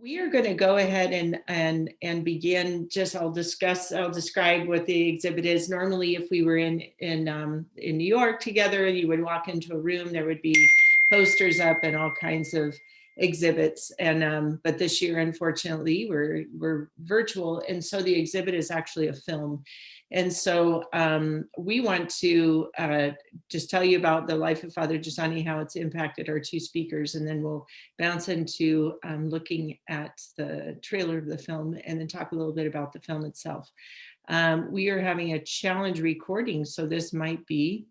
We are going to go ahead and begin. I'll describe what the exhibit is. Normally, if we were in New York together, you would walk into a room, there would be posters up and all kinds of exhibits. But this year, unfortunately, we're virtual, and so the exhibit is actually a film. And so we want to just tell you about the life of Father Giussani, how it's impacted our two speakers, and then we'll bounce into looking at the trailer of the film and then talk a little bit about the film itself. We are having a challenge recording, so this might be,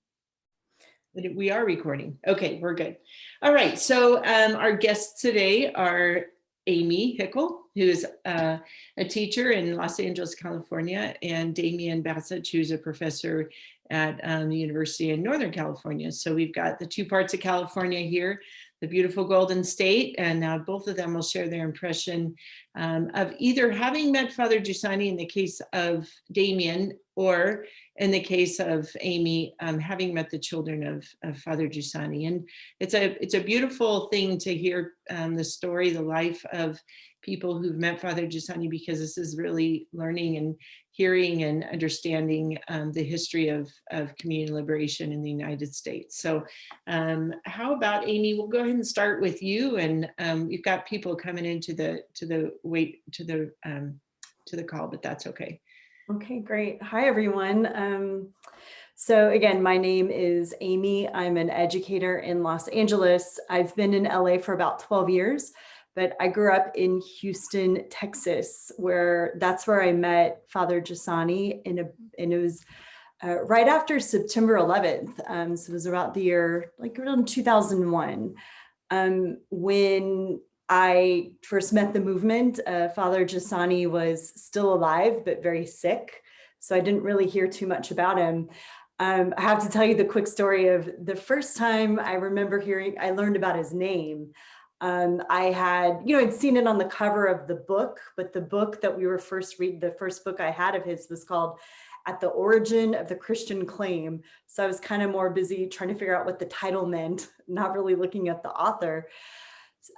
we are recording. Okay, we're good. All right, so our guests today are Amy Hickl, who is a teacher in Los Angeles, California, and Damian Bacich, who's a professor at the University in Northern California. So we've got the two parts of California here, the beautiful Golden State, and both of them will share their impression of either having met Father Giussani in the case of Damian, or in the case of Amy, having met the children of Father Giussani. And it's a beautiful thing to hear the story, the life of people who've met Father Giussani, because this is really learning and hearing and understanding the history of community liberation in the United States. So how about, Amy, we'll go ahead and start with you, and you've got people coming into the call, but that's okay. Okay, great. Hi, everyone. So again, my name is Amy. I'm an educator in Los Angeles. I've been in LA for about 12 years, but I grew up in Houston, Texas, that's where I met Father Giussani, and it was right after September 11th. So it was about the year, like around 2001, when I first met the movement. Father Giussani was still alive, but very sick. So I didn't really hear too much about him. I have to tell you the quick story of the first time I remember I learned about his name. I had, I'd seen it on the cover of the book, but the book that we were first reading, the first book I had of his was called At the Origin of the Christian Claim. So I was kind of more busy trying to figure out what the title meant, not really looking at the author.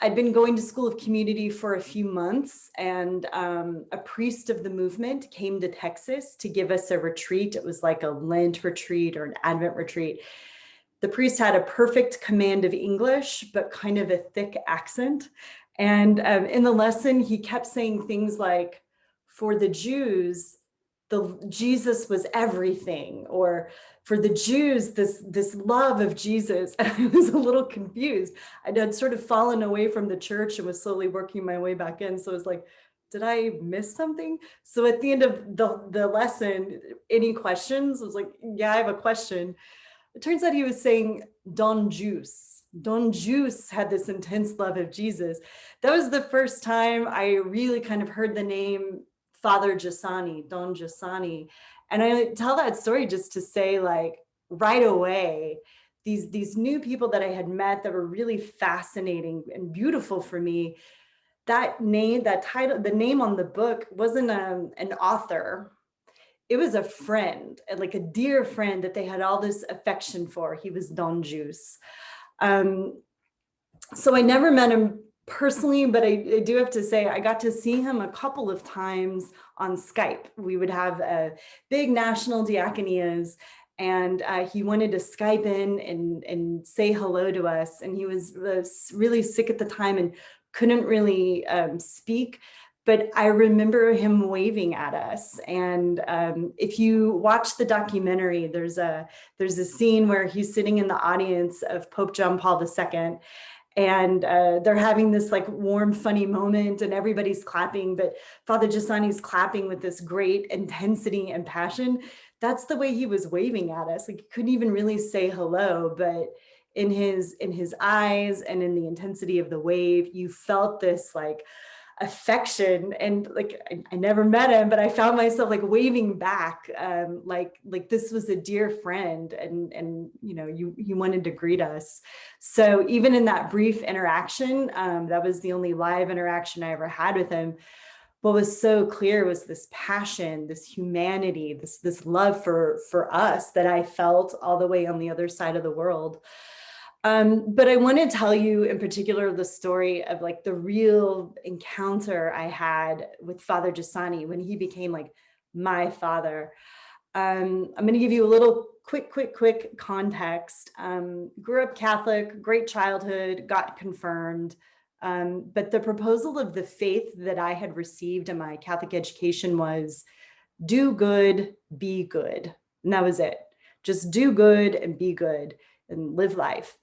I'd been going to School of Community for a few months, and a priest of the movement came to Texas to give us a retreat. It was like a Lent retreat or an Advent retreat. The priest had a perfect command of English, but kind of a thick accent. And in the lesson, he kept saying things like, for the Jews, Jesus was everything, or for the Jews, this love of Jesus. And I was a little confused. I had sort of fallen away from the church and was slowly working my way back in. So I was like, did I miss something? So at the end of the lesson, any questions? I was like, yeah, I have a question. It turns out he was saying Don Juice. Don Juice had this intense love of Jesus. That was the first time I really kind of heard the name Father Giussani, Don Giussani. And I tell that story just to say, like, right away, these new people that I had met that were really fascinating and beautiful for me, that name, that title, the name on the book wasn't an author. It was a friend, like a dear friend that they had all this affection for. He was Don Juice. So I never met him personally, but I do have to say I got to see him a couple of times on Skype. We would have big national diaconias, and he wanted to Skype in and say hello to us. And he was really sick at the time and couldn't really speak. But I remember him waving at us. And if you watch the documentary, there's a scene where he's sitting in the audience of Pope John Paul II. And they're having this like warm, funny moment, and everybody's clapping, but Father Giussani's clapping with this great intensity and passion. That's the way he was waving at us. Like, he couldn't even really say hello, but in his eyes and in the intensity of the wave, you felt this like affection. And like, I never met him, but I found myself like waving back, like this was a dear friend, and you wanted to greet us. So even in that brief interaction, that was the only live interaction I ever had with him. What was so clear was this passion, this humanity, this love for us that I felt all the way on the other side of the world. But I want to tell you in particular the story of like the real encounter I had with Father Giussani when he became like my father. I'm going to give you a little quick context. Grew up Catholic, great childhood, got confirmed. But the proposal of the faith that I had received in my Catholic education was do good, be good. And that was it. Just do good and be good and live life.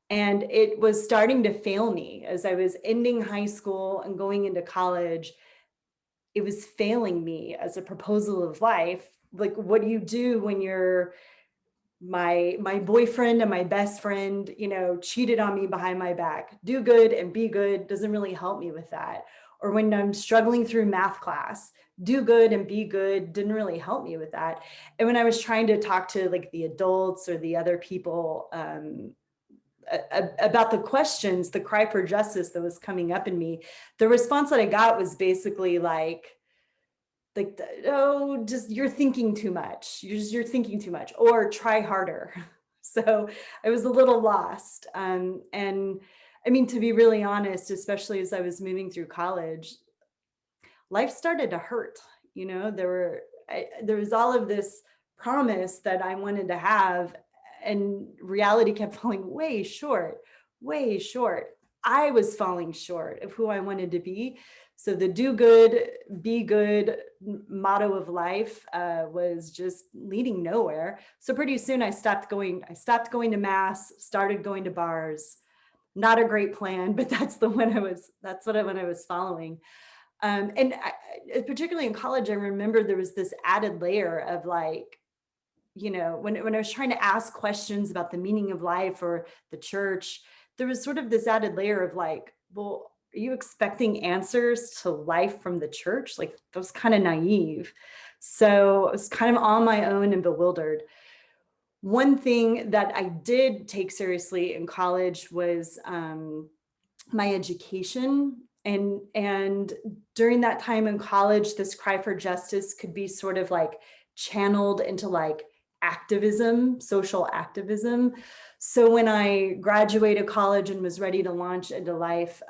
And it was starting to fail me as I was ending high school and going into college. It was failing me as a proposal of life. Like, what do you do when you're my boyfriend and my best friend, cheated on me behind my back? Do good and be good doesn't really help me with that. Or when I'm struggling through math class, do good and be good didn't really help me with that. And when I was trying to talk to like the adults or the other people, about the questions, the cry for justice that was coming up in me, the response that I got was basically like, oh, just you're thinking too much. You're thinking too much, or try harder. So I was a little lost. And I mean, to be really honest, especially as I was moving through college, life started to hurt. There was all of this promise that I wanted to have, and reality kept falling way short, way short. I was falling short of who I wanted to be. So the do good, be good motto of life was just leading nowhere. So pretty soon I stopped going to mass, started going to bars. Not a great plan, but that's what I was following. Particularly in college, I remember there was this added layer of like, when I was trying to ask questions about the meaning of life or the church, there was sort of this added layer of like, well, are you expecting answers to life from the church? Like, that was kind of naive. So I was kind of on my own and bewildered. One thing that I did take seriously in college was my education. And during that time in college, this cry for justice could be sort of like channeled into like activism, social activism. So when I graduated college and was ready to launch into life,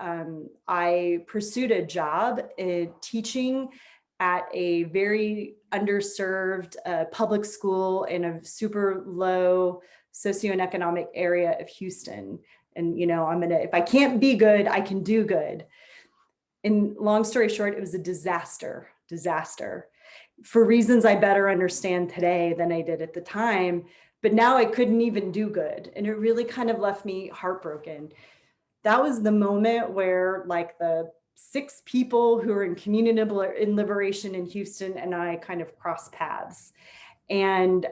I pursued a job in teaching at a very underserved public school in a super low socioeconomic area of Houston. And, if I can't be good, I can do good. And long story short, it was a disaster for reasons I better understand today than I did at the time. But now I couldn't even do good. And it really kind of left me heartbroken. That was the moment where like the 6 people who were in community in liberation in Houston and I kind of crossed paths. And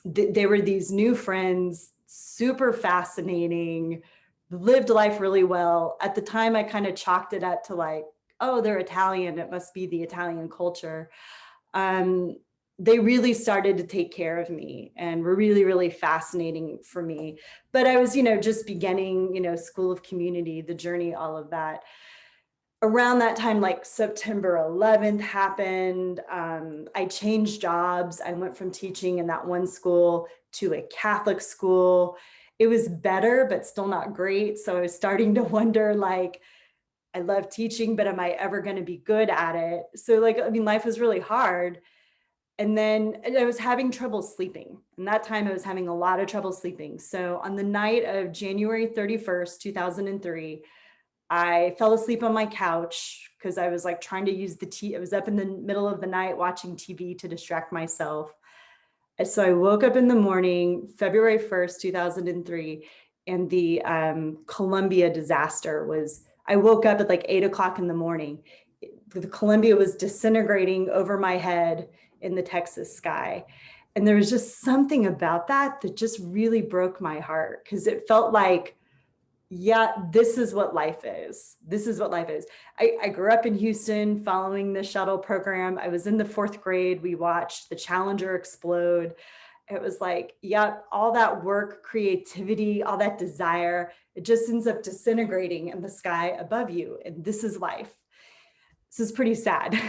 they were these new friends, super fascinating, lived life really well. At the time, I kind of chalked it up to like, oh, they're Italian. It must be the Italian culture. They really started to take care of me and were really, really fascinating for me. But I was, just beginning, School of Community, the journey, all of that. Around that time, like September 11th happened. I changed jobs. I went from teaching in that one school to a Catholic school. It was better, but still not great. So I was starting to wonder, like, I love teaching, but am I ever going to be good at it? So life was really hard. And then I was having trouble sleeping. And that time I was having a lot of trouble sleeping. So on the night of January 31st, 2003, I fell asleep on my couch because I was like trying to use the TV. I was up in the middle of the night watching TV to distract myself. And so I woke up in the morning, February 1st, 2003, and the Columbia disaster I woke up at like 8 o'clock in the morning. The Columbia was disintegrating over my head in the Texas sky. And there was just something about that just really broke my heart because it felt like, yeah, this is what life is. This is what life is. I grew up in Houston following the shuttle program. I was in the 4th grade. We watched the Challenger explode. It was like, yeah, all that work, creativity, all that desire, it just ends up disintegrating in the sky above you. And this is life. This is pretty sad.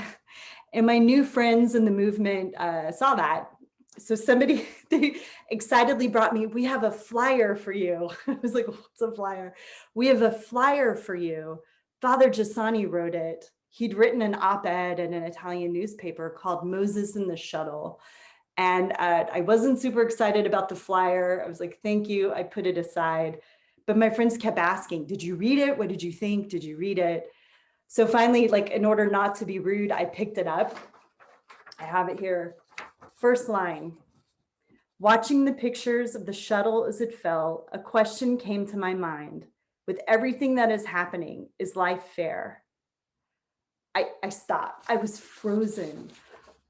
And my new friends in the movement saw that. So somebody, they excitedly brought me, we have a flyer for you. I was like, what's a flyer? We have a flyer for you. Father Giussani wrote it. He'd written an op-ed in an Italian newspaper called Moses in the Shuttle. And I wasn't super excited about the flyer. I was like, thank you. I put it aside. But my friends kept asking, did you read it? What did you think? Did you read it? So finally, like, in order not to be rude, I picked it up. I have it here. First line. Watching the pictures of the shuttle as it fell, a question came to my mind. With everything that is happening, is life fair? I stopped. I was frozen.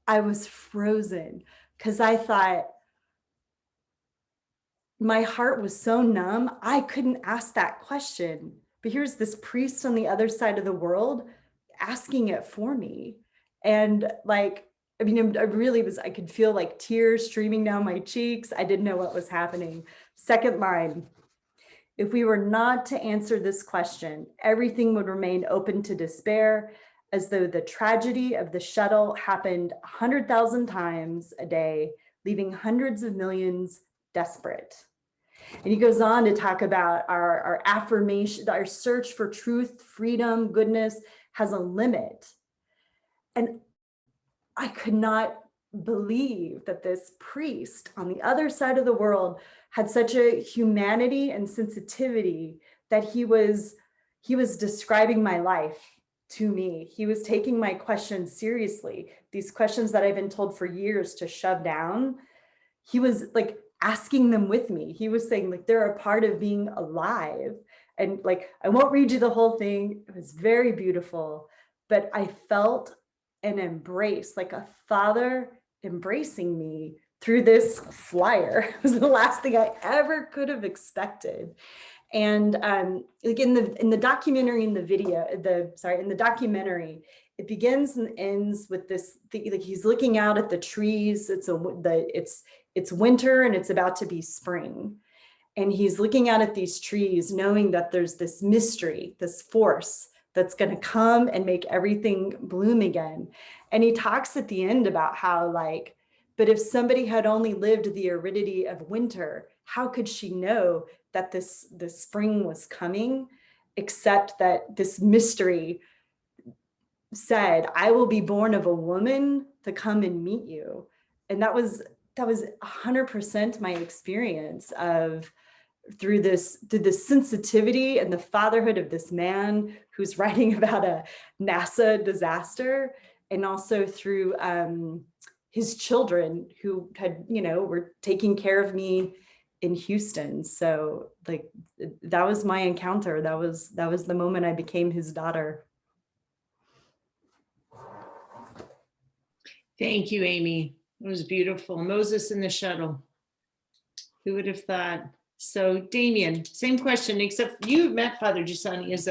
I was frozen because I thought, my heart was so numb, I couldn't ask that question. But here's this priest on the other side of the world asking it for me. And like, I mean, I really was, I could feel like tears streaming down my cheeks. I didn't know what was happening. Second line, if we were not to answer this question, everything would remain open to despair, as though the tragedy of the shuttle happened 100,000 times a day, leaving hundreds of millions desperate. And he goes on to talk about our affirmation, our search for truth, freedom, goodness has a limit. And I could not believe that this priest on the other side of the world had such a humanity and sensitivity that he was describing my life to me. He was taking my questions seriously. These questions that I've been told for years to shove down, he was like asking them with me. He was saying, like, they're a part of being alive. And like, I won't read you the whole thing. It was very beautiful, but I felt an embrace, like a father embracing me through this flyer. It was the last thing I ever could have expected. And like in the documentary, in the documentary, it begins and ends with this thing, like he's looking out at the trees. It's winter and it's about to be spring. And he's looking out at these trees, knowing that there's this mystery, this force that's going to come and make everything bloom again. And he talks at the end about how, like, but if somebody had only lived the aridity of winter, how could she know that this spring was coming, except that this mystery said, I will be born of a woman to come and meet you. And that was 100% my experience of through this sensitivity and the fatherhood of this man who's writing about a NASA disaster, and also through his children who had, were taking care of me in Houston. So like, that was my encounter. That was the moment I became his daughter. Thank you, Amy. It was beautiful. Moses in the shuttle. Who would have thought? So Damian, same question, except you met Father Giussani as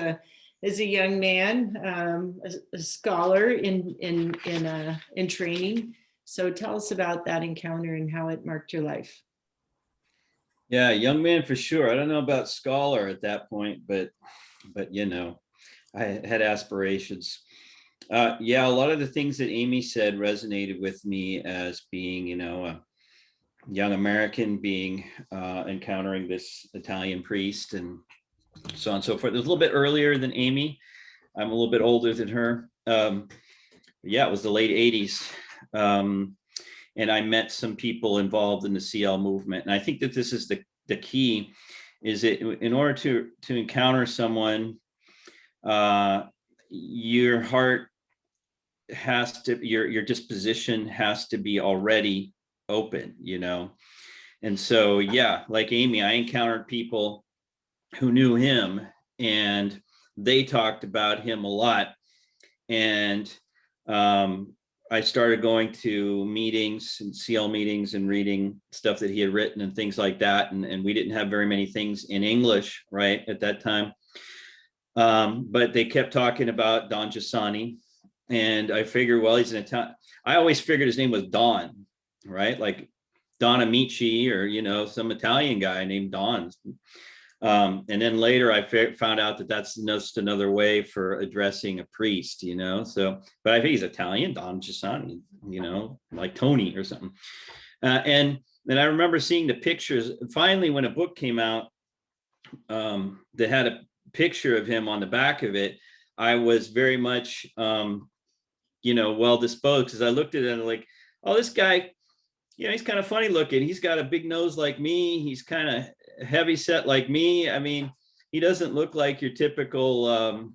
a young man, a scholar in training. So tell us about that encounter and how it marked your life. Yeah, young man for sure. I don't know about scholar at that point, but I had aspirations. Yeah, a lot of the things that Amy said resonated with me as being, a young American being encountering this Italian priest and so on and so forth. It was a little bit earlier than Amy. I'm a little bit older than her. Yeah, it was the late 80s. And I met some people involved in the CL movement. And I think that this is the key, is that in order to encounter someone, your heart has to, your disposition has to be already open, And so, yeah, like Amy, I encountered people who knew him and they talked about him a lot. And I started going to meetings and CL meetings and reading stuff that he had written and things like that. And we didn't have very many things in English, right, at that time. But they kept talking about Don Giussani. And I figured, well, he's an Italian. I always figured his name was Don, right? Like Don Amici, or, some Italian guy named Don. And then later I found out that that's just another way for addressing a priest, So, but I think he's Italian, Don Giussani, like Tony or something. And I remember seeing the pictures. Finally, when a book came out that had a picture of him on the back of it, I was very much, well disposed, because I looked at it and like, oh, this guy, he's kind of funny looking. He's got a big nose like me. He's kind of heavy set like me. I mean, he doesn't look like your typical,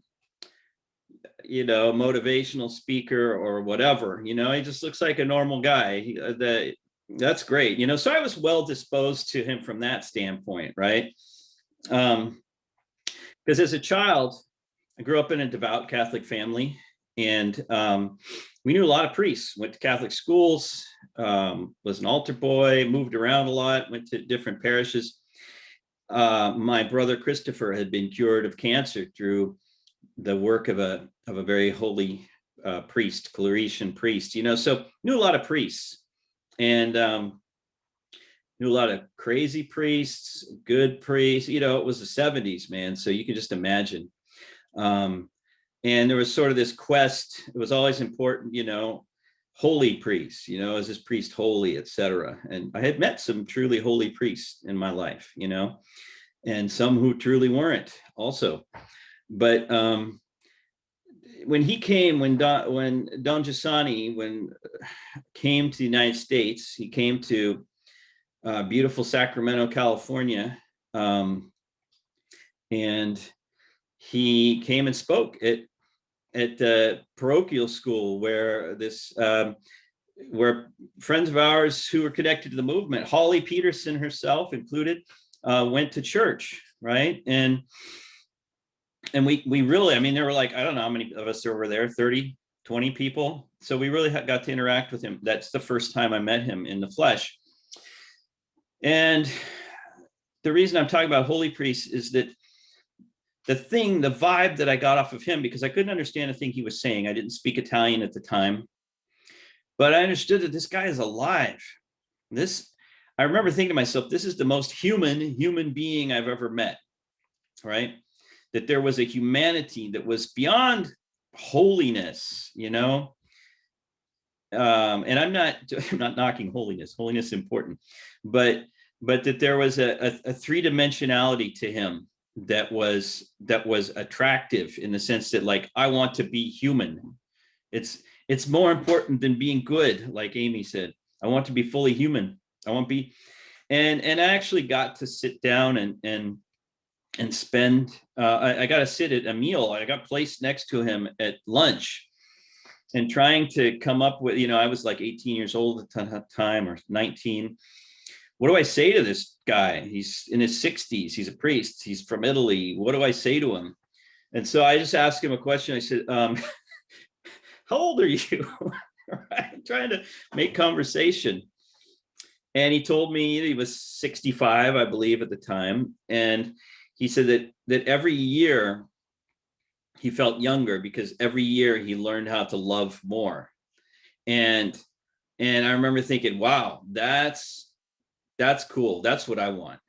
motivational speaker or whatever. He just looks like a normal guy. That's great. So I was well disposed to him from that standpoint, right? Because as a child, I grew up in a devout Catholic family, and we knew a lot of priests, went to Catholic schools, was an altar boy, moved around a lot, went to different parishes. My brother Christopher had been cured of cancer through the work of a very holy priest, Claretian priest, so knew a lot of priests, and knew a lot of crazy priests, good priests. It was the 70s, man. So you can just imagine. And there was sort of this quest. It was always important, holy priests, is this priest holy, etc. And I had met some truly holy priests in my life, and some who truly weren't also. But when Don Giussani came to the United States, he came to beautiful Sacramento, California, and he came and spoke at the parochial school where where friends of ours who were connected to the movement, Holly Peterson herself included, went to church, right? And we really, there were like, I don't know how many of us were there, 30, 20 people. So we really got to interact with him. That's the first time I met him in the flesh. And the reason I'm talking about holy priests is that the vibe that I got off of him, because I couldn't understand a thing he was saying. I didn't speak Italian at the time, but I understood that this guy is alive. I remember thinking to myself, this is the most human being I've ever met, right? That there was a humanity that was beyond holiness, and I'm not knocking holiness. Holiness is important, but that there was a three-dimensionality to him that was attractive, in the sense that, like, I want to be human. It's more important than being good, like Amy said. I want to be fully human. I want to be, and I actually got to sit down and spend. I got to sit at a meal. I got placed next to him at lunch, and trying to come up with, I was like 18 years old at the time, or 19. What do I say to this guy? He's in his 60s. He's a priest. He's from Italy. What do I say to him? And so I just asked him a question. I said, how old are you? Right? Trying to make conversation. And he told me he was 65, I believe, at the time. And he said that every year he felt younger, because every year he learned how to love more. And I remember thinking, wow, that's cool. That's what I want,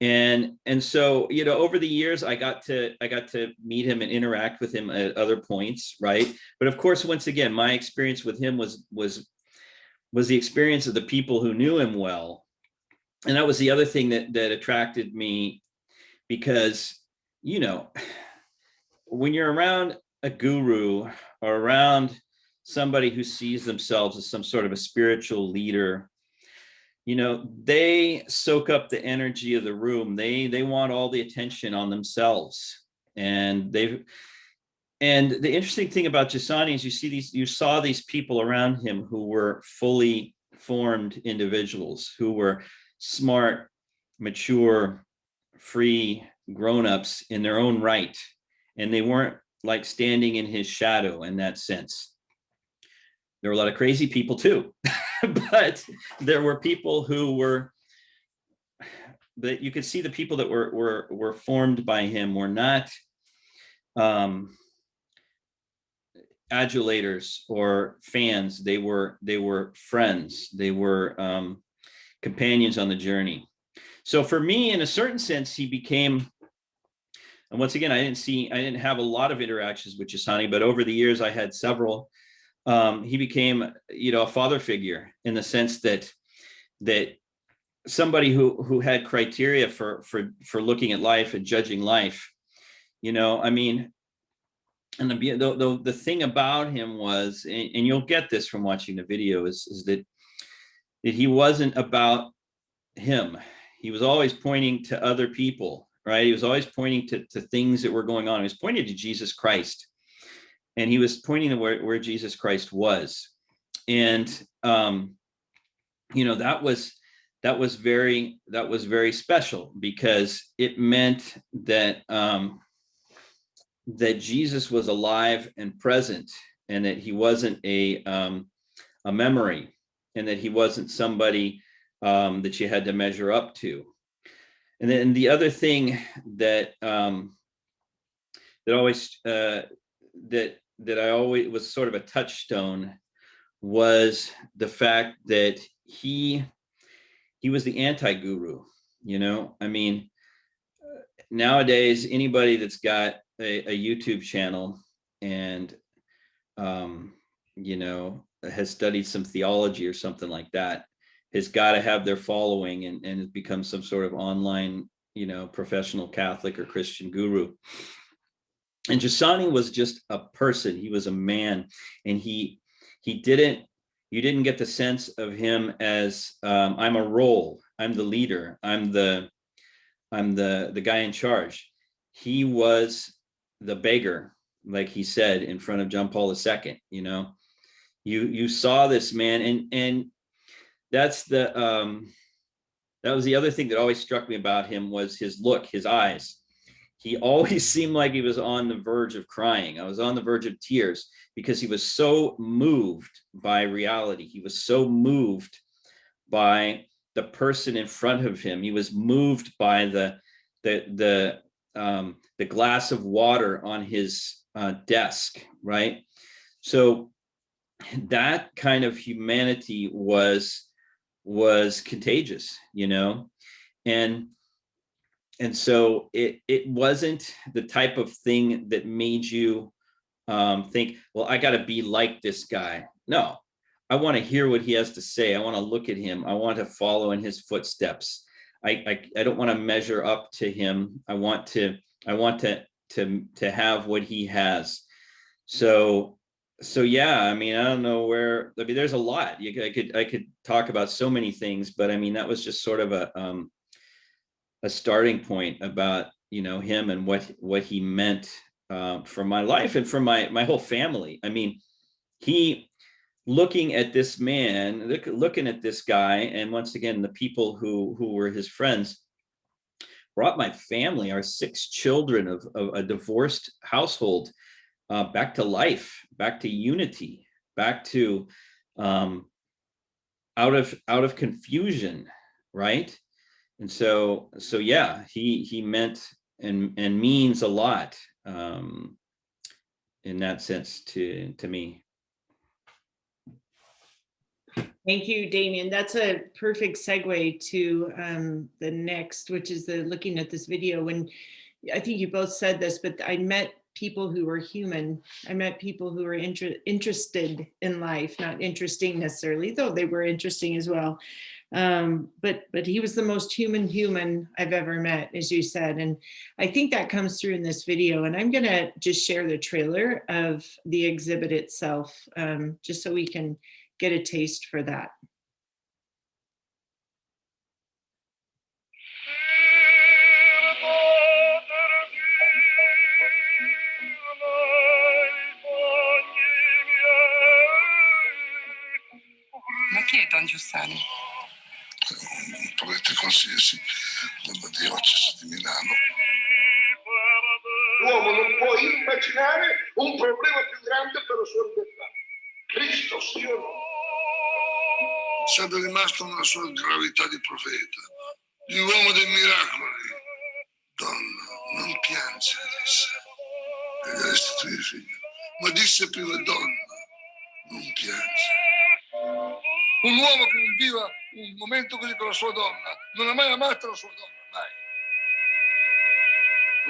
And so, over the years, I got to meet him and interact with him at other points, right? But of course, once again, my experience with him was the experience of the people who knew him well. And that was the other thing that attracted me, because, when you're around a guru, or around somebody who sees themselves as some sort of a spiritual leader, they soak up the energy of the room. They want all the attention on themselves. And the interesting thing about Giussani is you saw these people around him who were fully formed individuals, who were smart, mature, free grown-ups in their own right. And they weren't like standing in his shadow in that sense. There were a lot of crazy people too, but there were people who were, that you could see the people that were formed by him were not adulators or fans. They were friends. They were companions on the journey. So for me, in a certain sense, he became, and once again, I didn't have a lot of interactions with Giussani, but over the years I had several. he became, you know, a father figure in the sense that somebody who had criteria for looking at life and judging life, you know, I mean, and the thing about him was, and you'll get this from watching the video, is that he wasn't about him. He was always pointing to other people, right? He was always pointing to things that were going on. He was pointing to Jesus Christ, and he was pointing to where Jesus Christ was. And, you know, that was very special, because it meant that, that Jesus was alive and present, and that he wasn't a memory, and that he wasn't somebody that you had to measure up to. And then the other thing that that I always was sort of a touchstone was the fact that he was the anti-guru. You know, I mean, nowadays anybody that's got a YouTube channel and you know, has studied some theology or something like that has got to have their following and become some sort of online, you know, professional Catholic or Christian guru. And Giussani was just a person. He was a man, and you didn't get the sense of him as I'm a role, I'm the leader, I'm the guy in charge. He was the beggar, like he said in front of John Paul II. You know, you saw this man, and that's that was the other thing that always struck me about him, was his look, his eyes. He always seemed like he was on the verge of crying. I was on the verge of tears, because he was so moved by reality. He was so moved by the person in front of him. He was moved by the glass of water on his desk, right? So that kind of humanity was contagious, you know, and so it wasn't the type of thing that made you think, well, I got to be like this guy. No, I want to hear what he has to say. I want to look at him. I want to follow in his footsteps. I don't want to measure up to him. I want to have what he has. So yeah, I mean, I don't know where, I mean, there's a lot. I could talk about so many things, but I mean, that was just sort of a starting point about, you know, him and what he meant for my life and for my whole family. I mean, looking at this man, looking at this guy, and once again, the people who were his friends, brought my family, our 6 children of a divorced household, back to life, back to unity, back to out of confusion, right? And so yeah, he meant and means a lot in that sense to me. Thank you, Damian. That's a perfect segue to the next, which is looking at this video. When I think you both said this, but I met people who were human. I met people who were interested in life, not interesting necessarily, though they were interesting as well. But he was the most human I've ever met, as you said. And I think that comes through in this video. And I'm gonna just share the trailer of the exhibit itself, just so we can get a taste for that. Ma chi è Don Giussani? Un prete qualsiasi, da diocesi di Milano. L'uomo non può immaginare un problema più grande per la sua libertà. Cristo, sì o no? Sempre rimasto nella sua gravità di profeta, di uomo dei miracoli. Donna, non piangere, disse, e gli restituì il figlio. Ma disse prima, donna, non piangere. Un uomo che non viva un momento così con la sua donna, non ha mai amato la sua donna, mai.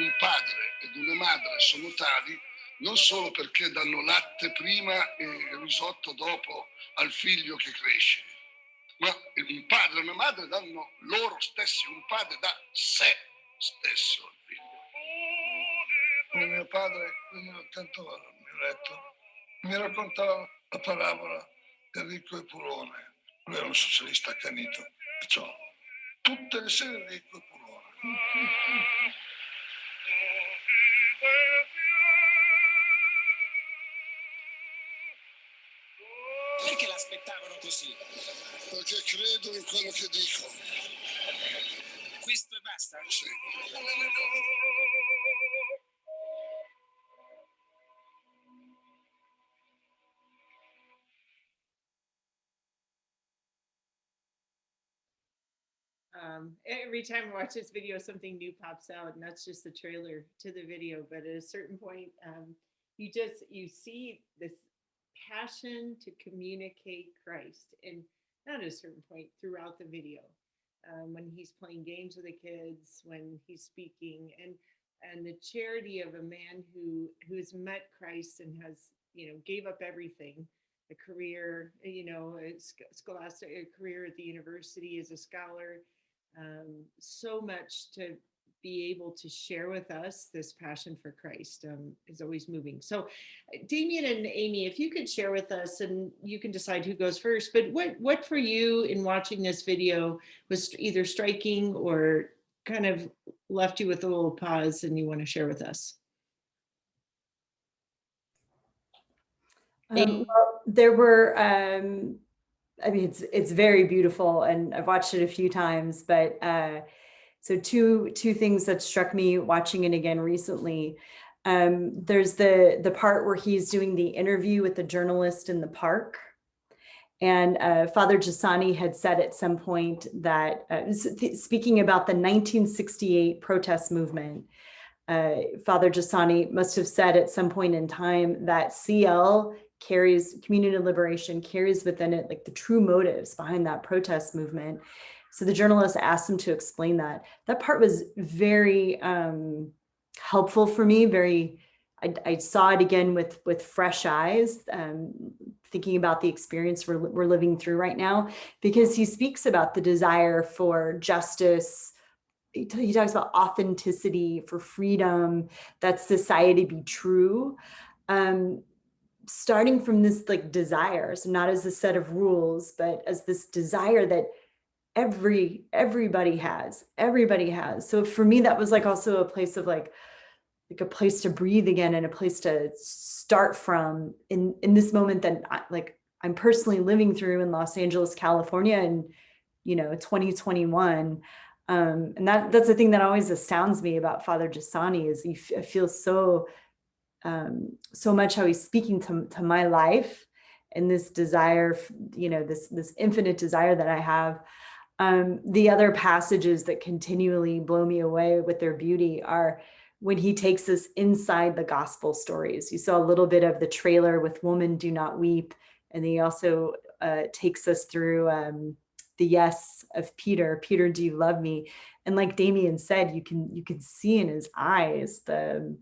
Un padre ed una madre sono tali non solo perché danno latte prima e risotto dopo al figlio che cresce, ma un padre e una madre danno loro stessi, un padre dà sé stesso al figlio. Come mio padre, quando ero attento al mio letto, mi raccontava la parabola del ricco e purone. Lui era un socialista accanito, perciò tutte le sere il ricco e purone. Perché l'aspettavano così? Perché credo in quello che dico. Questo e basta? Sì. Every time I watch this video, something new pops out, and that's just the trailer to the video. But at a certain point, you see this passion to communicate Christ, and not at a certain point throughout the video, when he's playing games with the kids, when he's speaking, and the charity of a man who's met Christ and has gave up everything, a career, a scholastic a career at the university as a scholar. So much to be able to share with us this passion for Christ is always moving. So Damian and Amy, if you could share with us, and you can decide who goes first, but what for you in watching this video was either striking or kind of left you with a little pause and you want to share with us? Well, there were I mean, it's very beautiful, and I've watched it a few times, but so two things that struck me watching it again recently. There's the part where he's doing the interview with the journalist in the park, and Father Giussani had said at some point that, speaking about the 1968 protest movement, Father Giussani must have said at some point in time that CL carries, community liberation carries within it like the true motives behind that protest movement. So the journalist asked him to explain that. That part was very helpful for me. I saw it again with fresh eyes, thinking about the experience we're living through right now, because he speaks about the desire for justice. He talks about authenticity, for freedom, that society be true. Starting from this like desire, so not as a set of rules, but as this desire that everybody has. So for me, that was like also a place of like a place to breathe again, and a place to start from in this moment that I'm personally living through in Los Angeles, California, in 2021. And that's the thing that always astounds me about Father Giussani, is I feel so much how he's speaking to my life, and this desire, this infinite desire that I have. The other passages that continually blow me away with their beauty are when he takes us inside the gospel stories. You saw a little bit of the trailer with "Woman, Do Not Weep," and he also takes us through the yes of Peter, "Do you love me?" And like Damian said, you can see in his eyes the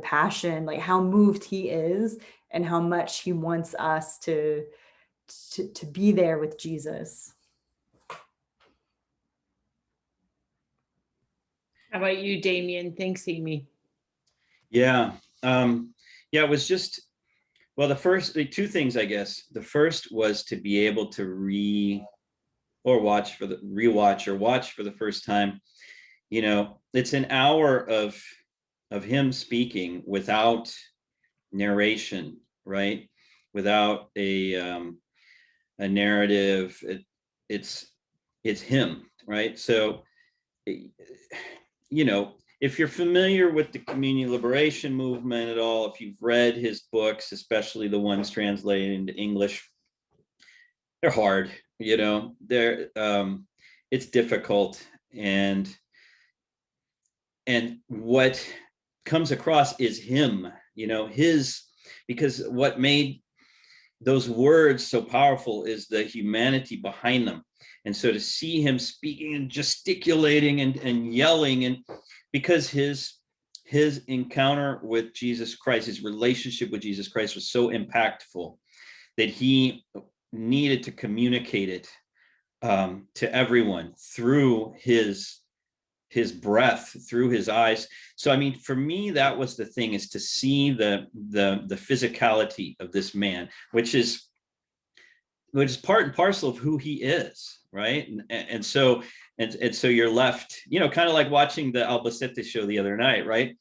passion, like how moved he is, and how much he wants us to be there with Jesus. How about you, Damian? Thanks, Amy. Yeah. It was just, well, the two things, I guess. The first was to be able to watch for the first time. It's an hour of him speaking without narration, right? Without a narrative. It's him, right? So, if you're familiar with the community liberation movement at all, if you've read his books, especially the ones translated into English, they're hard, it's difficult. And what comes across is him, because what made those words so powerful is the humanity behind them. And so to see him speaking and gesticulating and yelling, and because his his encounter with Jesus Christ, his relationship with Jesus Christ was so impactful that he needed to communicate it to everyone through his breath, through his eyes. So I mean, for me, that was the thing, is to see the physicality of this man, which is part and parcel of who he is, right? And so you're left, kind of like watching the Albacete show the other night, right?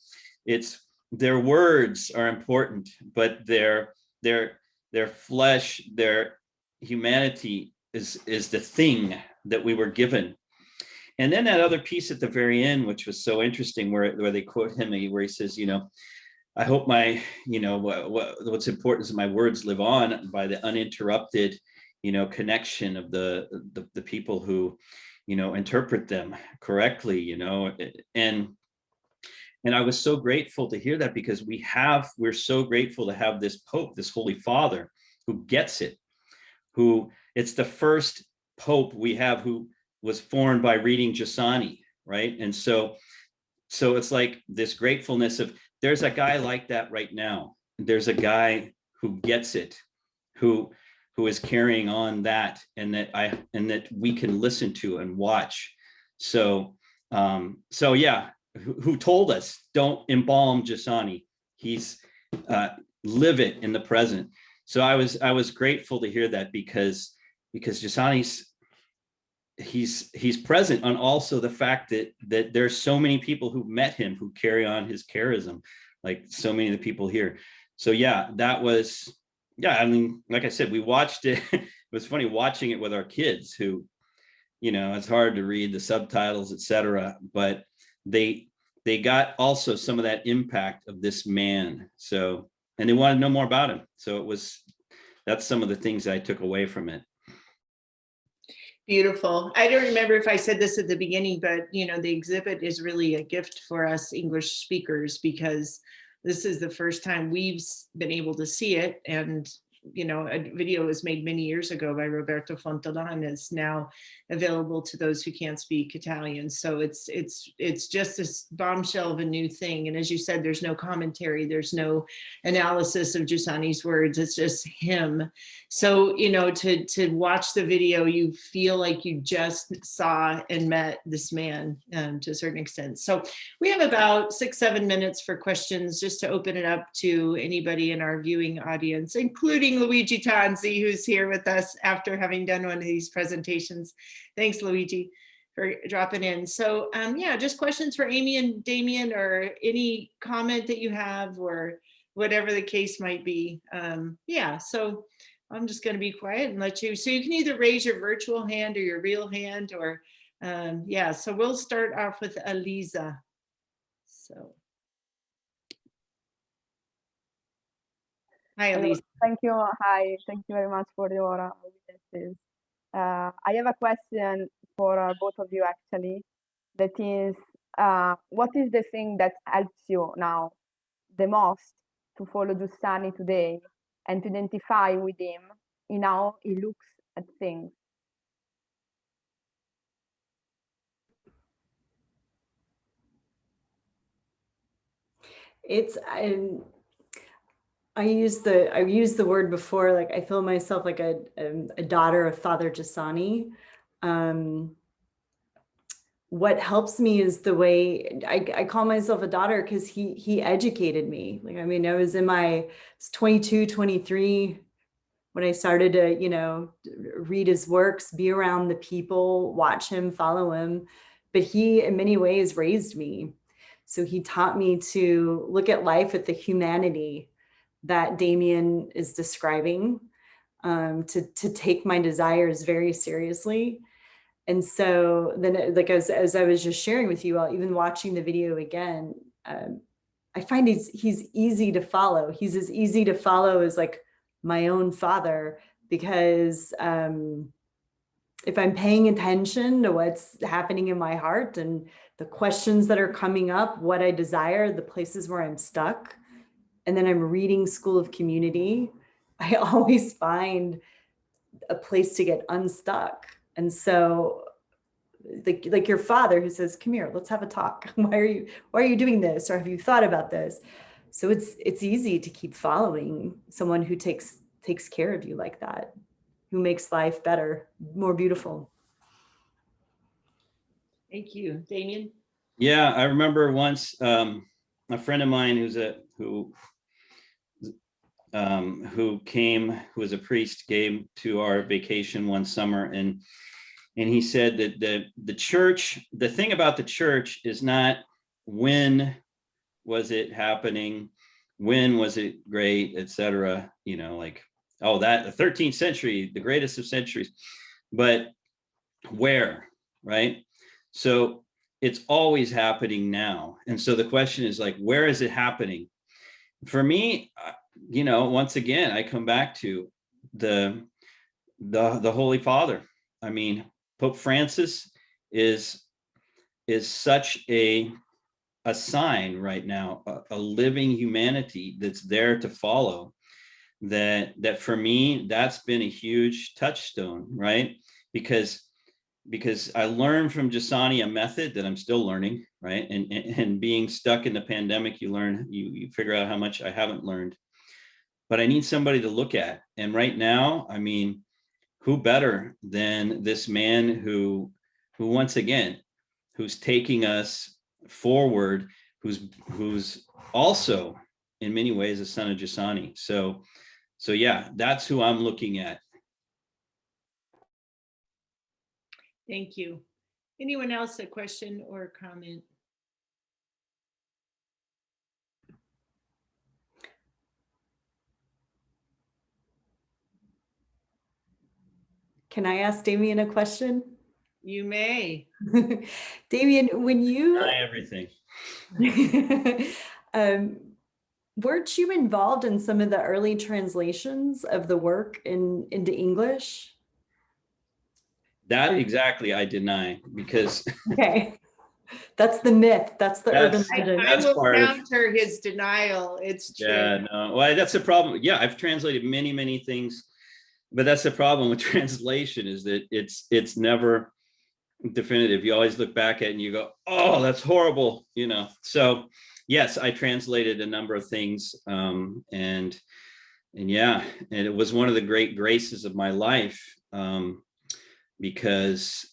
It's, their words are important, but their flesh, their humanity is the thing that we were given. And then that other piece at the very end, which was so interesting, where they quote him, where he says, I hope my, what's important is my words live on by the uninterrupted, connection of the people who, interpret them correctly, and I was so grateful to hear that, because we're so grateful to have this Pope, this Holy Father, who gets it, who, it's the first Pope we have who was formed by reading Giussani, right? And so it's like this gratefulness of, there's a guy like that right now. There's a guy who gets it, who is carrying on that, and that we can listen to and watch. So yeah, who told us, don't embalm Giussani. He's live it in the present. So I was grateful to hear that, because Giussani's, he's present on also the fact that there's so many people who met him who carry on his charism, like so many of the people here. So yeah, that was, I mean, like I said, we watched it. It was funny watching it with our kids, who, it's hard to read the subtitles, etc. But they got also some of that impact of this man. So, and they wanted to know more about him. So that's some of the things I took away from it. Beautiful. I don't remember if I said this at the beginning, but the exhibit is really a gift for us English speakers, because this is the first time we've been able to see it. And a video was made many years ago by Roberto Fontana, and is now available to those who can't speak Italian. So it's just this bombshell of a new thing. And as you said, there's no commentary, there's no analysis of Giussani's words. It's just him. So to watch the video, you feel like you just saw and met this man to a certain extent. So we have about 6-7 minutes for questions, just to open it up to anybody in our viewing audience, including Luigi Tanzi, who's here with us after having done one of these presentations. Thanks, Luigi, for dropping in. So yeah, just questions for Amy and Damian, or any comment that you have, or whatever the case might be. Yeah, so I'm just going to be quiet and let you, so you can either raise your virtual hand or your real hand, or yeah, so we'll start off with Aliza. So. Hi, Elise. Thank you. Hi, thank you very much for your witnesses. I have a question for both of you, actually. That is, what is the thing that helps you now the most to follow Giussani today and to identify with him in how he looks at things? It's, I used the word before, like I feel myself like a daughter of Father Giussani. What helps me is the way I call myself a daughter, because he educated me. Like, I mean, I was 22, 23 when I started to, read his works, be around the people, watch him, follow him. But he, in many ways, raised me. So he taught me to look at life with the humanity that Damian is describing, to take my desires very seriously. And so then, like, as I was just sharing with you all, even watching the video again, I find he's easy to follow. He's as easy to follow as like my own father, because if I'm paying attention to what's happening in my heart and the questions that are coming up, what I desire, the places where I'm stuck, and then I'm reading School of Community, I always find a place to get unstuck. And so like your father who says, come here, let's have a talk. Why are you doing this? Or have you thought about this? So it's easy to keep following someone who takes care of you like that, who makes life better, more beautiful. Thank you. Damian? Yeah, I remember once a friend of mine who was a priest, came to our vacation one summer, and he said that the church, the thing about the church is not when was it happening, when was it great, etc. You know, like, oh, that the 13th century, the greatest of centuries, but where, right? So it's always happening now. And so the question is like, where is it happening? For me, you know, once again, I come back to the Holy Father. I mean, Pope Francis is such a sign right now, a living humanity that's there to follow. That for me, that's been a huge touchstone, right? Because I learned from Giussani a method that I'm still learning, right? And being stuck in the pandemic, you figure out how much I haven't learned. But I need somebody to look at. And right now, I mean, who better than this man who once again, who's taking us forward, who's also in many ways a son of Giussani. So yeah, that's who I'm looking at. Thank you. Anyone else, a question or a comment? Can I ask Damian a question? You may. Damian, when you Everything. weren't you involved in some of the early translations of the work into English? That exactly I deny, because Okay. That's the myth. That's the urban legend. I will part of- counter his denial. It's true. yeah, no, well, that's the problem. Yeah, I've translated many things, but that's the problem with translation, is that it's never definitive. You always look back at it and you go, oh, that's horrible, you know. So yes, I translated a number of things, and yeah, and it was one of the great graces of my life, because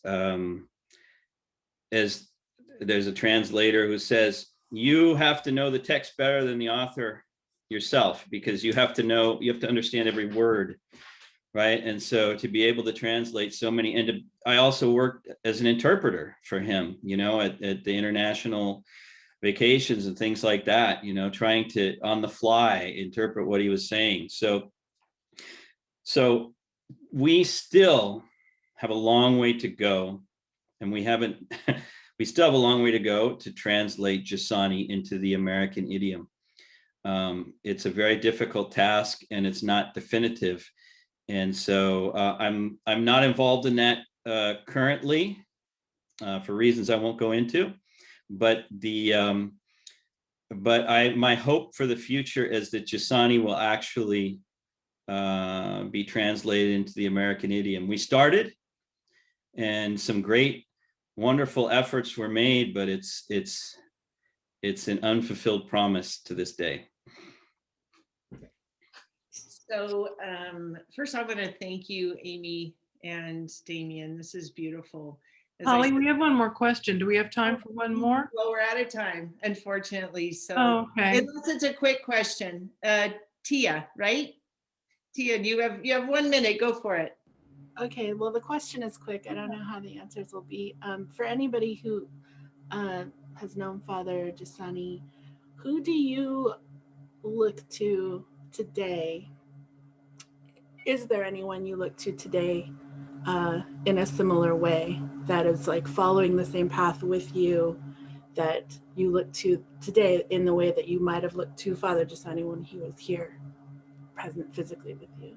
as there's a translator who says, you have to know the text better than the author yourself, because you have to understand every word, right? And so to be able to translate so many, and I also worked as an interpreter for him, you know, at the international vacations and things like that, you know, trying to on the fly interpret what he was saying. So we still have a long way to go, and we still have a long way to go to translate Giussani into the American idiom. It's a very difficult task, and it's not definitive. And so I'm not involved in that currently, for reasons I won't go into. But my hope for the future is that Giussani will actually be translated into the American idiom. We started, and some great, wonderful efforts were made, but it's an unfulfilled promise to this day. So first I want to thank you, Amy and Damian. This is beautiful. As I Holly, said- we have one more question. Do we have time for one more? Well, we're out of time, unfortunately. So Oh, okay. unless it's a quick question, Tia, right? Tia, you have 1 minute. Go for it. Okay, well, the question is quick. I don't know how the answers will be. For anybody who has known Father Giussani, who do you look to today? Is there anyone you look to today in a similar way that is like following the same path with you, that you look to today in the way that you might have looked to Father Giussani when he was here, present physically with you?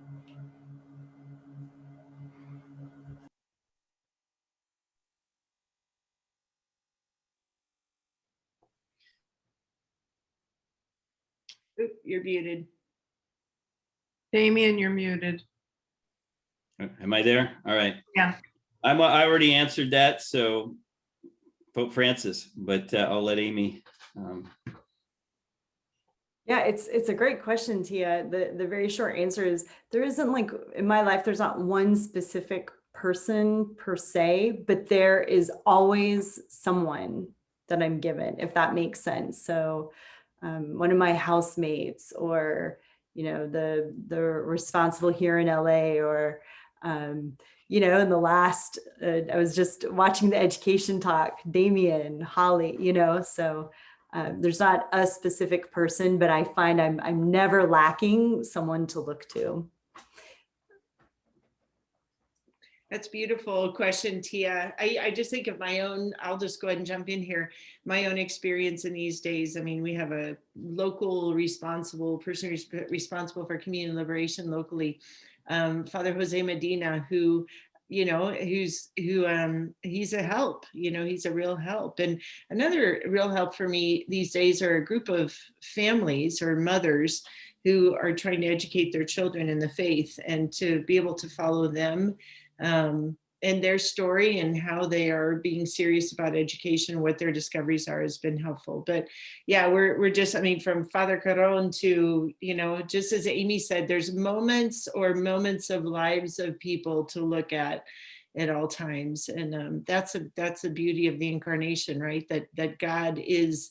Oop, you're muted. Damian, you're muted. Am I there? All right. Yeah. I already answered that, so Pope Francis, but I'll let Amy. Yeah, it's a great question, Tia. The very short answer is there isn't, like, in my life, there's not one specific person per se, but there is always someone that I'm given, if that makes sense. So one of my housemates, or, you know, the responsible here in LA, or you know, in the last, I was just watching the education talk, Damian, Holly, you know, so there's not a specific person, but I find I'm never lacking someone to look to. That's beautiful question, Tia. I just think of my own, I'll just go ahead and jump in here. My own experience in these days. I mean, we have a local responsible person responsible for community liberation locally, Father Jose Medina, who, you know, he's a help, you know, he's a real help. And another real help for me these days are a group of families or mothers who are trying to educate their children in the faith, and to be able to follow them and their story and how they are being serious about education, what their discoveries are, has been helpful. But yeah, we're just, I mean, from Father Caron to, you know, just as Amy said, there's moments of lives of people to look at all times. And that's the beauty of the incarnation, right? That God is,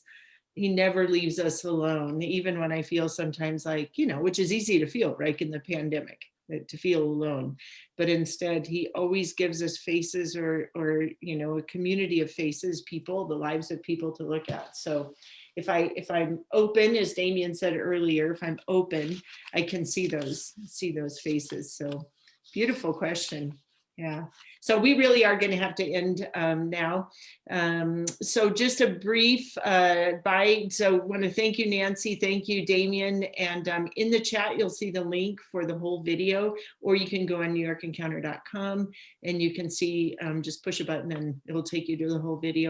he never leaves us alone, even when I feel sometimes like, you know, which is easy to feel, right, in the pandemic, to feel alone. But instead, he always gives us faces, or you know, a community of faces, people, the lives of people to look at. So if I'm open, as Damian said earlier, if I'm open, I can see those faces. So beautiful question. Yeah. So we really are going to have to end now. So just a brief bye. So I want to thank you, Nancy. Thank you, Damian. And in the chat, you'll see the link for the whole video, or you can go on newyorkencounter.com and you can see, just push a button and it'll take you to the whole video.